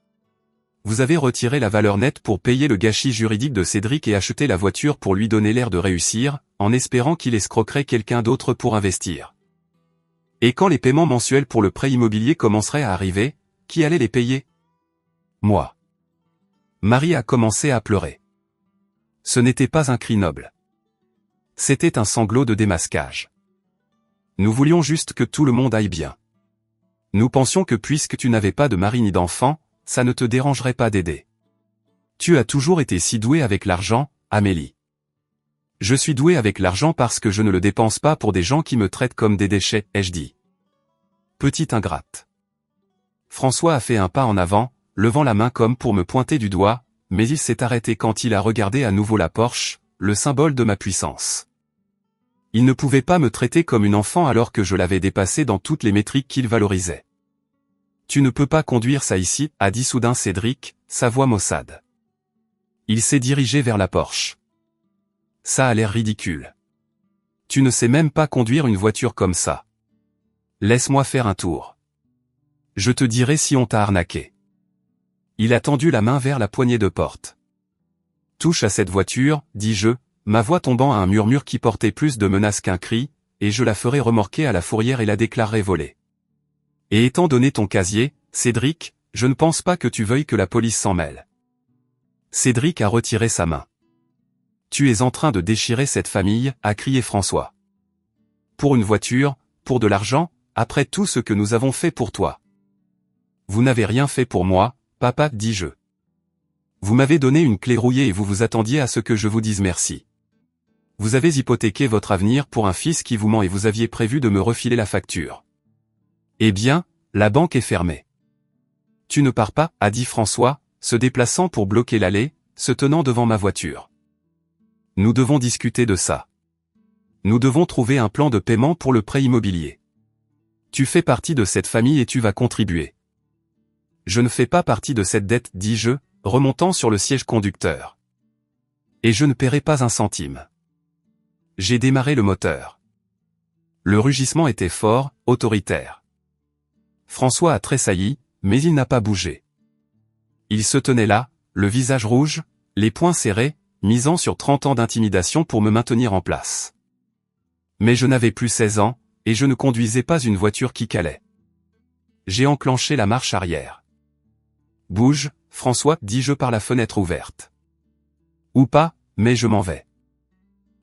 A: Vous avez retiré la valeur nette pour payer le gâchis juridique de Cédric et acheté la voiture pour lui donner l'air de réussir, en espérant qu'il escroquerait quelqu'un d'autre pour investir. Et quand les paiements mensuels pour le prêt immobilier commenceraient à arriver, qui allait les payer? Moi. Marie a commencé à pleurer. Ce n'était pas un cri noble. C'était un sanglot de démasquage. Nous voulions juste que tout le monde aille bien. Nous pensions que puisque tu n'avais pas de mari ni d'enfant, ça ne te dérangerait pas d'aider. Tu as toujours été si douée avec l'argent, Amélie. Je suis douée avec l'argent parce que je ne le dépense pas pour des gens qui me traitent comme des déchets, ai-je dit. Petite ingrate. François a fait un pas en avant, levant la main comme pour me pointer du doigt, mais il s'est arrêté quand il a regardé à nouveau la Porsche, le symbole de ma puissance. Il ne pouvait pas me traiter comme une enfant alors que je l'avais dépassé dans toutes les métriques qu'il valorisait. Tu ne peux pas conduire ça ici, a dit soudain Cédric, sa voix maussade. Il s'est dirigé vers la Porsche. Ça a l'air ridicule. Tu ne sais même pas conduire une voiture comme ça. Laisse-moi faire un tour. Je te dirai si on t'a arnaqué. Il a tendu la main vers la poignée de porte. Touche à cette voiture, dis-je, ma voix tombant à un murmure qui portait plus de menaces qu'un cri, et je la ferai remorquer à la fourrière et la déclarerai volée. Et étant donné ton casier, Cédric, je ne pense pas que tu veuilles que la police s'en mêle. Cédric a retiré sa main. Tu es en train de déchirer cette famille, a crié François. Pour une voiture, pour de l'argent, après tout ce que nous avons fait pour toi. Vous n'avez rien fait pour moi, papa, dis-je. Vous m'avez donné une clé rouillée et vous vous attendiez à ce que je vous dise merci. Vous avez hypothéqué votre avenir pour un fils qui vous ment et vous aviez prévu de me refiler la facture. Eh bien, la banque est fermée. Tu ne pars pas, a dit François, se déplaçant pour bloquer l'allée, se tenant devant ma voiture. Nous devons discuter de ça. Nous devons trouver un plan de paiement pour le prêt immobilier. Tu fais partie de cette famille et tu vas contribuer. Je ne fais pas partie de cette dette, dis-je, remontant sur le siège conducteur. Et je ne paierai pas un centime. J'ai démarré le moteur. Le rugissement était fort, autoritaire. François a tressailli, mais il n'a pas bougé. Il se tenait là, le visage rouge, les poings serrés, misant sur 30 ans d'intimidation pour me maintenir en place. Mais je n'avais plus 16 ans, et je ne conduisais pas une voiture qui calait. J'ai enclenché la marche arrière. Bouge, François, dis-je par la fenêtre ouverte. Ou pas, mais je m'en vais.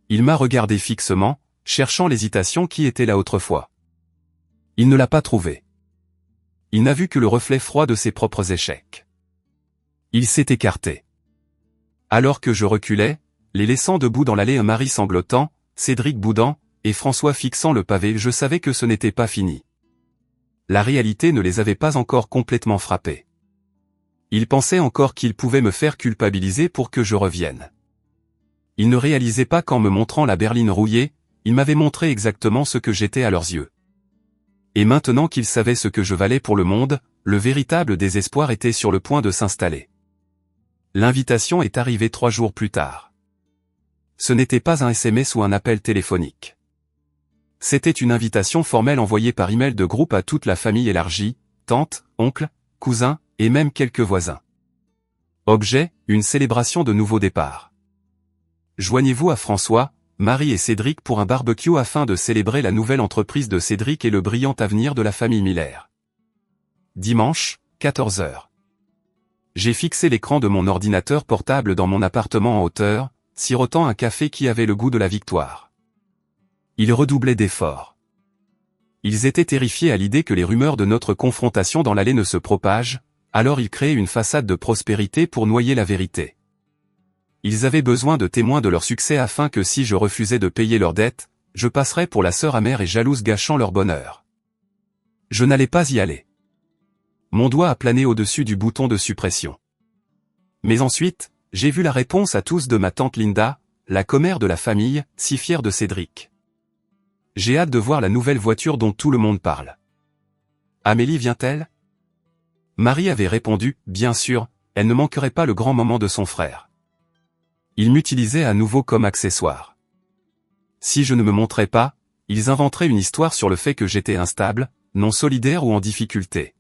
A: Il m'a regardé fixement, cherchant l'hésitation qui était là autrefois. Il ne l'a pas trouvée. Il n'a vu que le reflet froid de ses propres échecs. Il s'est écarté. Alors que je reculais, les laissant debout dans l'allée un mari sanglotant, Cédric boudant, et François fixant le pavé, je savais que ce n'était pas fini. La réalité ne les avait pas encore complètement frappés. Ils pensaient encore qu'ils pouvaient me faire culpabiliser pour que je revienne. Ils ne réalisaient pas qu'en me montrant la berline rouillée, ils m'avaient montré exactement ce que j'étais à leurs yeux. Et maintenant qu'ils savaient ce que je valais pour le monde, le véritable désespoir était sur le point de s'installer. L'invitation est arrivée 3 jours plus tard. Ce n'était pas un SMS ou un appel téléphonique. C'était une invitation formelle envoyée par email de groupe à toute la famille élargie, tantes, oncles, cousins, et même quelques voisins. Objet, une célébration de nouveau départ. Joignez-vous à François, Marie et Cédric pour un barbecue afin de célébrer la nouvelle entreprise de Cédric et le brillant avenir de la famille Miller. Dimanche, 14 h. J'ai fixé l'écran de mon ordinateur portable dans mon appartement en hauteur, sirotant un café qui avait le goût de la victoire. Ils redoublaient d'efforts. Ils étaient terrifiés à l'idée que les rumeurs de notre confrontation dans l'allée ne se propagent, alors ils créaient une façade de prospérité pour noyer la vérité. Ils avaient besoin de témoins de leur succès afin que si je refusais de payer leurs dettes, je passerais pour la sœur amère et jalouse gâchant leur bonheur. Je n'allais pas y aller. Mon doigt a plané au-dessus du bouton de suppression. Mais ensuite, j'ai vu la réponse à tous de ma tante Linda, la commère de la famille, si fière de Cédric. J'ai hâte de voir la nouvelle voiture dont tout le monde parle. Amélie vient-elle? Marie avait répondu, bien sûr, elle ne manquerait pas le grand moment de son frère. Ils m'utilisaient à nouveau comme accessoire. Si je ne me montrais pas, ils inventeraient une histoire sur le fait que j'étais instable, non solidaire ou en difficulté.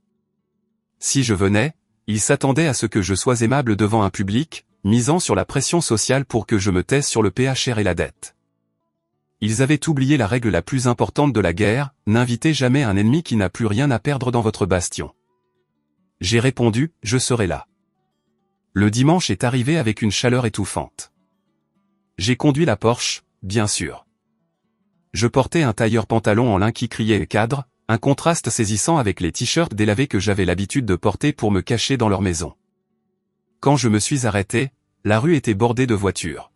A: Si je venais, ils s'attendaient à ce que je sois aimable devant un public, misant sur la pression sociale pour que je me taise sur le PHR et la dette. Ils avaient oublié la règle la plus importante de la guerre, n'invitez jamais un ennemi qui n'a plus rien à perdre dans votre bastion. J'ai répondu, je serai là. Le dimanche est arrivé avec une chaleur étouffante. J'ai conduit la Porsche, bien sûr. Je portais un tailleur pantalon en lin qui criait cadre, un contraste saisissant avec les t-shirts délavés que j'avais l'habitude de porter pour me cacher dans leur maison. Quand je me suis arrêté, la rue était bordée de voitures.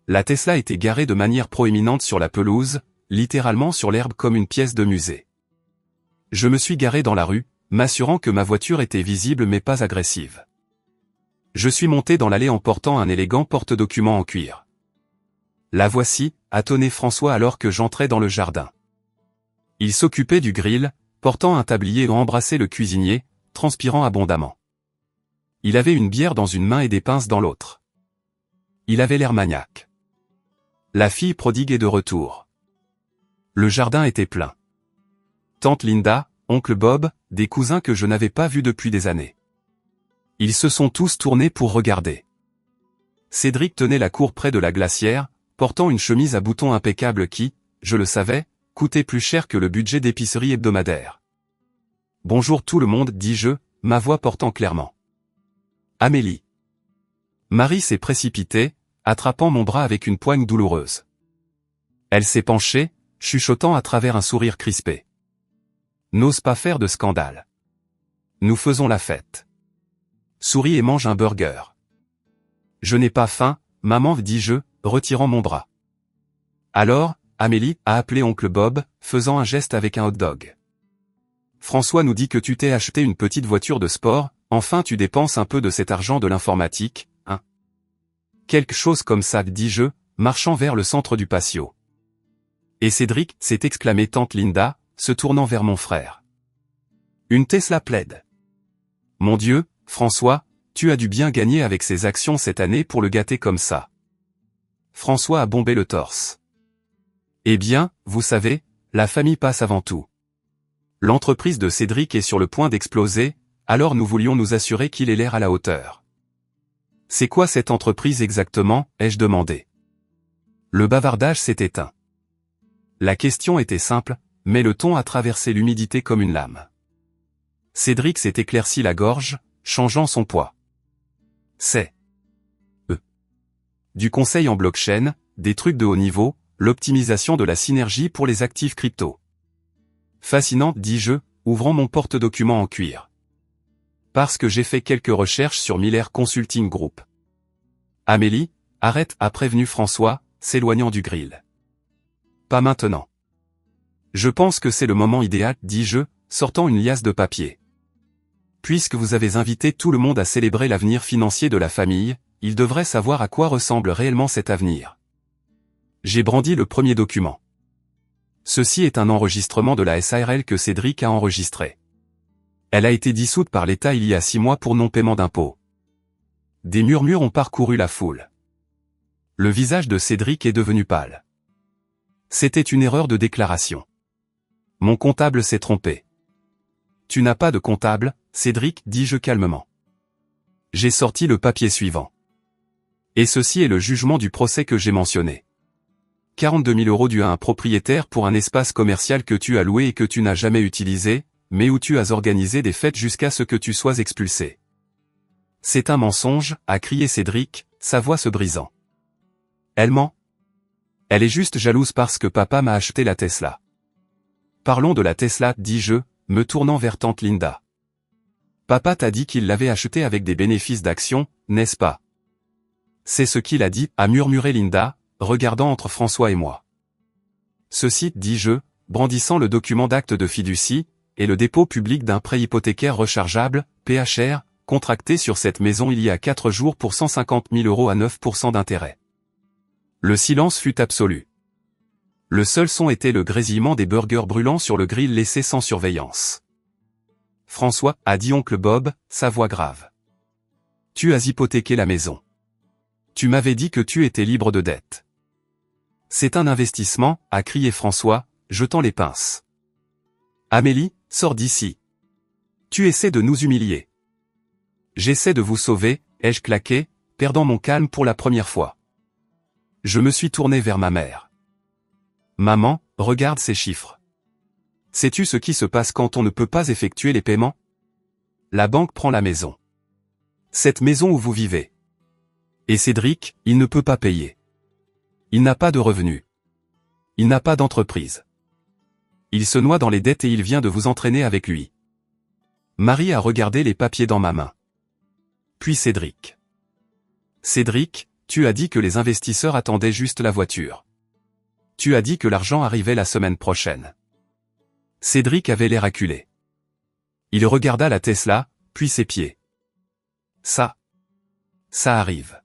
A: La Tesla était garée de manière proéminente sur la pelouse, littéralement sur l'herbe comme une pièce de musée. Je me suis garé dans la rue, m'assurant que ma voiture était visible mais pas agressive. Je suis monté dans l'allée en portant un élégant porte-documents en cuir. La voici, a tonné François alors que j'entrais dans le jardin. Il s'occupait du grill, portant un tablier et embrassait le cuisinier, transpirant abondamment. Il avait une bière dans une main et des pinces dans l'autre. Il avait l'air maniaque. La fille prodigue est de retour. Le jardin était plein. Tante Linda, oncle Bob, des cousins que je n'avais pas vus depuis des années. Ils se sont tous tournés pour regarder. Cédric tenait la cour près de la glacière, portant une chemise à boutons impeccable qui, je le savais, coûtait plus cher que le budget d'épicerie hebdomadaire. Bonjour tout le monde, dis-je, ma voix portant clairement. Amélie. Marie s'est précipitée, attrapant mon bras avec une poigne douloureuse. Elle s'est penchée, chuchotant à travers un sourire crispé. N'ose pas faire de scandale. Nous faisons la fête. Souris et mange un burger. Je n'ai pas faim, maman, dis-je, retirant mon bras. Alors, Amélie a appelé oncle Bob, faisant un geste avec un hot dog. François nous dit que tu t'es acheté une petite voiture de sport, enfin tu dépenses un peu de cet argent de l'informatique, hein? Quelque chose comme ça, dis-je, marchant vers le centre du patio. Et Cédric, s'est exclamé tante Linda, se tournant vers mon frère. Une Tesla plaide. Mon Dieu, François, tu as dû bien gagner avec ces actions cette année pour le gâter comme ça. François a bombé le torse. Eh bien, vous savez, la famille passe avant tout. L'entreprise de Cédric est sur le point d'exploser, alors nous voulions nous assurer qu'il ait l'air à la hauteur. C'est quoi cette entreprise exactement, ai-je demandé. Le bavardage s'est éteint. La question était simple, mais le ton a traversé l'humidité comme une lame. Cédric s'est éclairci la gorge, changeant son poids. C'est du conseil en blockchain, des trucs de haut niveau, l'optimisation de la synergie pour les actifs crypto. Fascinant, dis-je, ouvrant mon porte-documents en cuir. Parce que j'ai fait quelques recherches sur Miller Consulting Group. Amélie, arrête, a prévenu François, s'éloignant du grill. Pas maintenant. Je pense que c'est le moment idéal, dis-je, sortant une liasse de papier. Puisque vous avez invité tout le monde à célébrer l'avenir financier de la famille, il devrait savoir à quoi ressemble réellement cet avenir. J'ai brandi le premier document. Ceci est un enregistrement de la SARL que Cédric a enregistré. Elle a été dissoute par l'État il y a 6 mois pour non-paiement d'impôts. Des murmures ont parcouru la foule. Le visage de Cédric est devenu pâle. C'était une erreur de déclaration. Mon comptable s'est trompé. Tu n'as pas de comptable, Cédric, dis-je calmement. J'ai sorti le papier suivant. Et ceci est le jugement du procès que j'ai mentionné. 42 000 € dû à un propriétaire pour un espace commercial que tu as loué et que tu n'as jamais utilisé, mais où tu as organisé des fêtes jusqu'à ce que tu sois expulsé. C'est un mensonge, a crié Cédric, sa voix se brisant. Elle ment. Elle est juste jalouse parce que papa m'a acheté la Tesla. Parlons de la Tesla, dis-je, me tournant vers tante Linda. Papa t'a dit qu'il l'avait achetée avec des bénéfices d'action, n'est-ce pas? C'est ce qu'il a dit, a murmuré Linda, regardant entre François et moi. Ceci, dis-je, brandissant le document d'acte de fiducie, est le dépôt public d'un prêt hypothécaire rechargeable, PHR, contracté sur cette maison il y a 4 jours pour 150 000 € à 9% d'intérêt. Le silence fut absolu. Le seul son était le grésillement des burgers brûlants sur le grill laissé sans surveillance. François, a dit oncle Bob, sa voix grave. Tu as hypothéqué la maison. Tu m'avais dit que tu étais libre de dette. C'est un investissement, a crié François, jetant les pinces. Amélie, sors d'ici. Tu essaies de nous humilier. J'essaie de vous sauver, ai-je claqué, perdant mon calme pour la première fois. Je me suis tourné vers ma mère. Maman, regarde ces chiffres. Sais-tu ce qui se passe quand on ne peut pas effectuer les paiements? La banque prend la maison. Cette maison où vous vivez. Et Cédric, il ne peut pas payer. Il n'a pas de revenus. Il n'a pas d'entreprise. Il se noie dans les dettes et il vient de vous entraîner avec lui. Marie a regardé les papiers dans ma main. Puis Cédric. Cédric, tu as dit que les investisseurs attendaient juste la voiture. Tu as dit que l'argent arrivait la semaine prochaine. Cédric avait l'air acculé. Il regarda la Tesla, puis ses pieds. Ça arrive.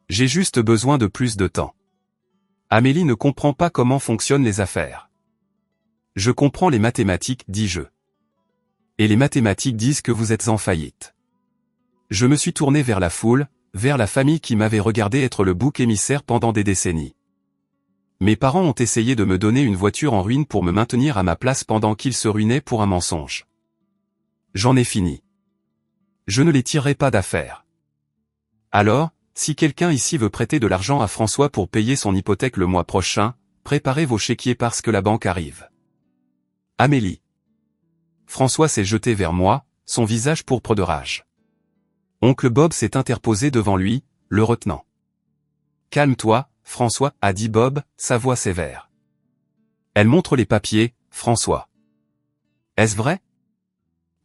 A: J'ai juste besoin de plus de temps. Amélie ne comprend pas comment fonctionnent les affaires. Je comprends les mathématiques, dis-je. Et les mathématiques disent que vous êtes en faillite. Je me suis tourné vers la foule, vers la famille qui m'avait regardé être le bouc émissaire pendant des décennies. Mes parents ont essayé de me donner une voiture en ruine pour me maintenir à ma place pendant qu'ils se ruinaient pour un mensonge. J'en ai fini. Je ne les tirerai pas d'affaire. Alors, si quelqu'un ici veut prêter de l'argent à François pour payer son hypothèque le mois prochain, préparez vos chéquiers parce que la banque arrive. Amélie. François s'est jeté vers moi, son visage pourpre de rage. Oncle Bob s'est interposé devant lui, le retenant. Calme-toi, François, a dit Bob, sa voix sévère. Elle montre les papiers, François. Est-ce vrai?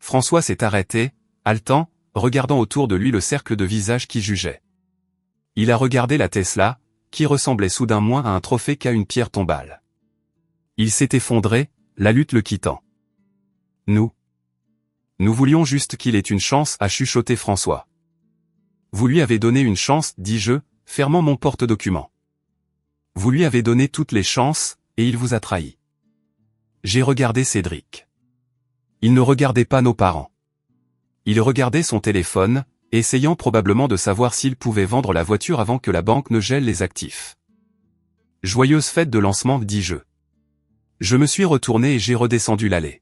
A: François s'est arrêté, haletant, regardant autour de lui le cercle de visages qui jugeaient. Il a regardé la Tesla, qui ressemblait soudain moins à un trophée qu'à une pierre tombale. Il s'est effondré, la lutte le quittant. Nous voulions juste qu'il ait une chance, a chuchoté François. Vous lui avez donné une chance, dis-je, fermant mon porte-document. Vous lui avez donné toutes les chances, et il vous a trahi. J'ai regardé Cédric. Il ne regardait pas nos parents. Il regardait son téléphone, essayant probablement de savoir s'il pouvait vendre la voiture avant que la banque ne gèle les actifs. Joyeuse fête de lancement, dis-je. Je me suis retourné et j'ai redescendu l'allée.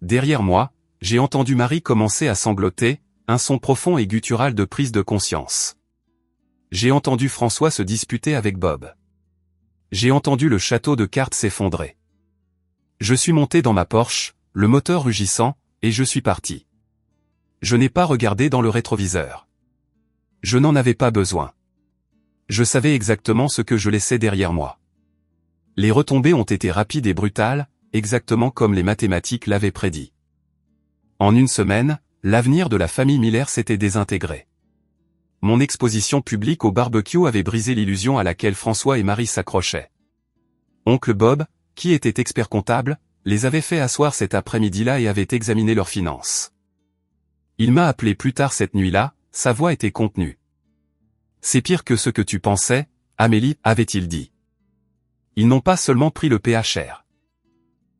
A: Derrière moi, j'ai entendu Marie commencer à sangloter, un son profond et guttural de prise de conscience. J'ai entendu François se disputer avec Bob. J'ai entendu le château de cartes s'effondrer. Je suis monté dans ma Porsche, le moteur rugissant, et je suis parti. Je n'ai pas regardé dans le rétroviseur. Je n'en avais pas besoin. Je savais exactement ce que je laissais derrière moi. Les retombées ont été rapides et brutales, exactement comme les mathématiques l'avaient prédit. En une semaine, l'avenir de la famille Miller s'était désintégré. Mon exposition publique au barbecue avait brisé l'illusion à laquelle François et Marie s'accrochaient. Oncle Bob, qui était expert comptable, les avait fait asseoir cet après-midi-là et avait examiné leurs finances. Il m'a appelé plus tard cette nuit-là, sa voix était contenue. C'est pire que ce que tu pensais, Amélie, avait-il dit. Ils n'ont pas seulement pris le PHR.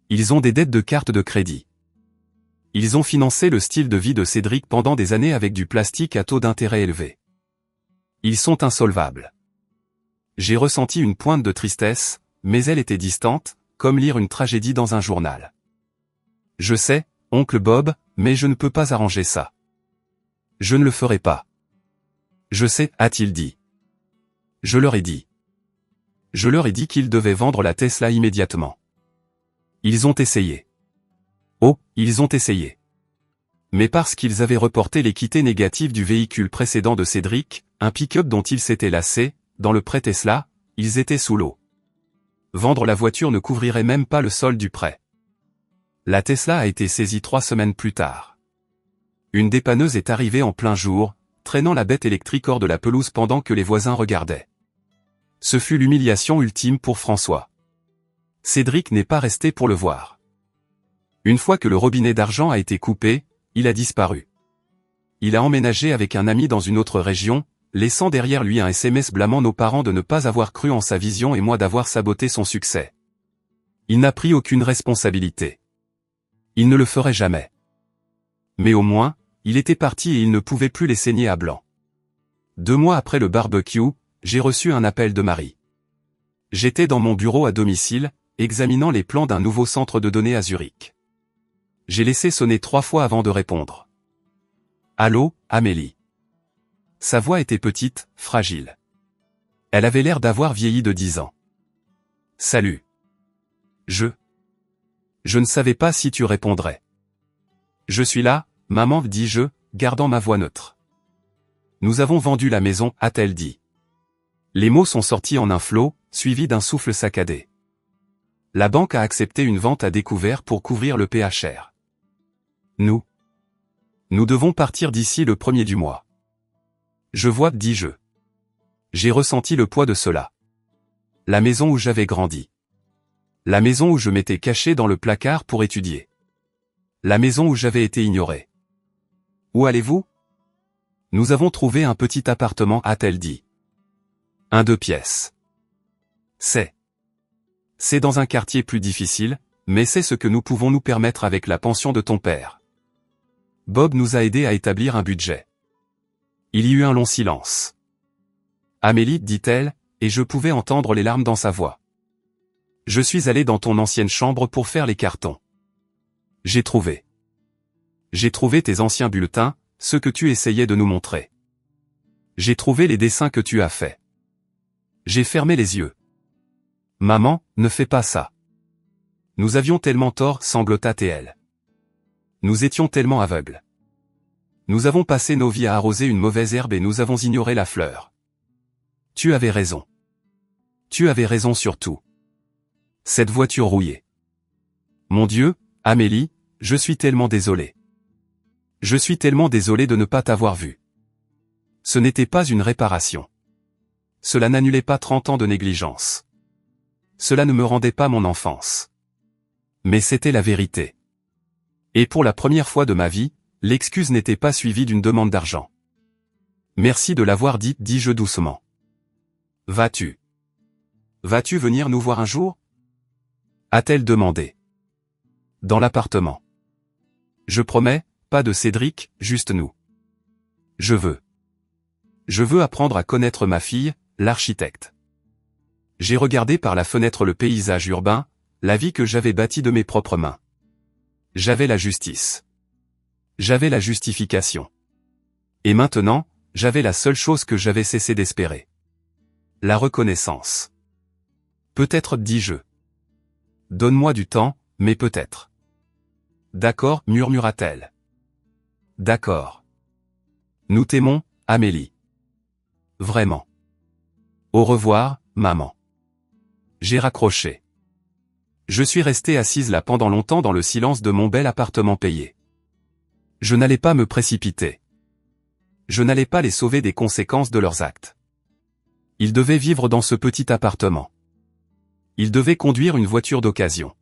A: Ils ont des dettes de carte de crédit. Ils ont financé le style de vie de Cédric pendant des années avec du plastique à taux d'intérêt élevé. Ils sont insolvables. J'ai ressenti une pointe de tristesse, mais elle était distante, comme lire une tragédie dans un journal. Je sais, oncle Bob, mais je ne peux pas arranger ça. Je ne le ferai pas. Je sais, a-t-il dit. Je leur ai dit. Je leur ai dit qu'ils devaient vendre la Tesla immédiatement. Ils ont essayé. Oh, ils ont essayé. Mais parce qu'ils avaient reporté l'équité négative du véhicule précédent de Cédric, un pick-up dont il s'était lassé, dans le prêt Tesla, ils étaient sous l'eau. Vendre la voiture ne couvrirait même pas le solde du prêt. La Tesla a été saisie 3 semaines plus tard. Une dépanneuse est arrivée en plein jour, traînant la bête électrique hors de la pelouse pendant que les voisins regardaient. Ce fut l'humiliation ultime pour François. Cédric n'est pas resté pour le voir. Une fois que le robinet d'argent a été coupé, il a disparu. Il a emménagé avec un ami dans une autre région, laissant derrière lui un SMS blâmant nos parents de ne pas avoir cru en sa vision et moi d'avoir saboté son succès. Il n'a pris aucune responsabilité. Il ne le ferait jamais. Mais au moins, il était parti et il ne pouvait plus les saigner à blanc. 2 mois après le barbecue, j'ai reçu un appel de Marie. J'étais dans mon bureau à domicile, examinant les plans d'un nouveau centre de données à Zurich. J'ai laissé sonner 3 fois avant de répondre. Allô, Amélie. Sa voix était petite, fragile. Elle avait l'air d'avoir vieilli de 10 ans. Salut. Je ne savais pas si tu répondrais. Je suis là, maman, dis-je, gardant ma voix neutre. Nous avons vendu la maison, a-t-elle dit. Les mots sont sortis en un flot, suivis d'un souffle saccadé. La banque a accepté une vente à découvert pour couvrir le PHR. Nous devons partir d'ici le 1er du mois. Je vois, dis-je. J'ai ressenti le poids de cela. La maison où j'avais grandi. La maison où je m'étais caché dans le placard pour étudier. La maison où j'avais été ignoré. Où allez-vous? Nous avons trouvé un petit appartement, a-t-elle dit. 1-2 pièces. C'est dans un quartier plus difficile, mais c'est ce que nous pouvons nous permettre avec la pension de ton père. Bob nous a aidés à établir un budget. Il y eut un long silence. Amélie, dit-elle, et je pouvais entendre les larmes dans sa voix. Je suis allé dans ton ancienne chambre pour faire les cartons. J'ai trouvé tes anciens bulletins, ceux que tu essayais de nous montrer. J'ai trouvé les dessins que tu as faits. J'ai fermé les yeux. Maman, ne fais pas ça. Nous avions tellement tort, sanglota-t-elle. Nous étions tellement aveugles. Nous avons passé nos vies à arroser une mauvaise herbe et nous avons ignoré la fleur. Tu avais raison. Tu avais raison surtout. Cette voiture rouillée. Mon Dieu, Amélie, je suis tellement désolé. Je suis tellement désolé de ne pas t'avoir vue. Ce n'était pas une réparation. Cela n'annulait pas 30 ans de négligence. Cela ne me rendait pas mon enfance. Mais c'était la vérité. Et pour la première fois de ma vie, l'excuse n'était pas suivie d'une demande d'argent. Merci de l'avoir dit, dis-je doucement. Vas-tu venir nous voir un jour? A-t-elle demandé. Dans l'appartement. Je promets, pas de Cédric, juste nous. Je veux apprendre à connaître ma fille, l'architecte. J'ai regardé par la fenêtre le paysage urbain, la vie que j'avais bâtie de mes propres mains. J'avais la justice. J'avais la justification. Et maintenant, j'avais la seule chose que j'avais cessé d'espérer. La reconnaissance. Peut-être, dis-je. Donne-moi du temps, mais peut-être. D'accord, murmura-t-elle. D'accord. Nous t'aimons, Amélie. Vraiment. Au revoir, maman. J'ai raccroché. Je suis restée assise là pendant longtemps dans le silence de mon bel appartement payé. Je n'allais pas me précipiter. Je n'allais pas les sauver des conséquences de leurs actes. Ils devaient vivre dans ce petit appartement. Ils devaient conduire une voiture d'occasion.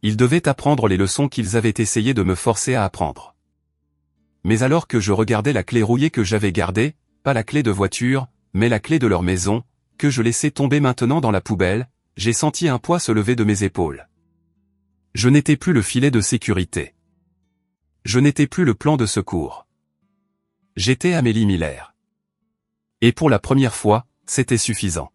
A: Ils devaient apprendre les leçons qu'ils avaient essayé de me forcer à apprendre. Mais alors que je regardais la clé rouillée que j'avais gardée, pas la clé de voiture, mais la clé de leur maison, que je laissais tomber maintenant dans la poubelle, j'ai senti un poids se lever de mes épaules. Je n'étais plus le filet de sécurité. Je n'étais plus le plan de secours. J'étais Amélie Miller. Et pour la première fois, c'était suffisant.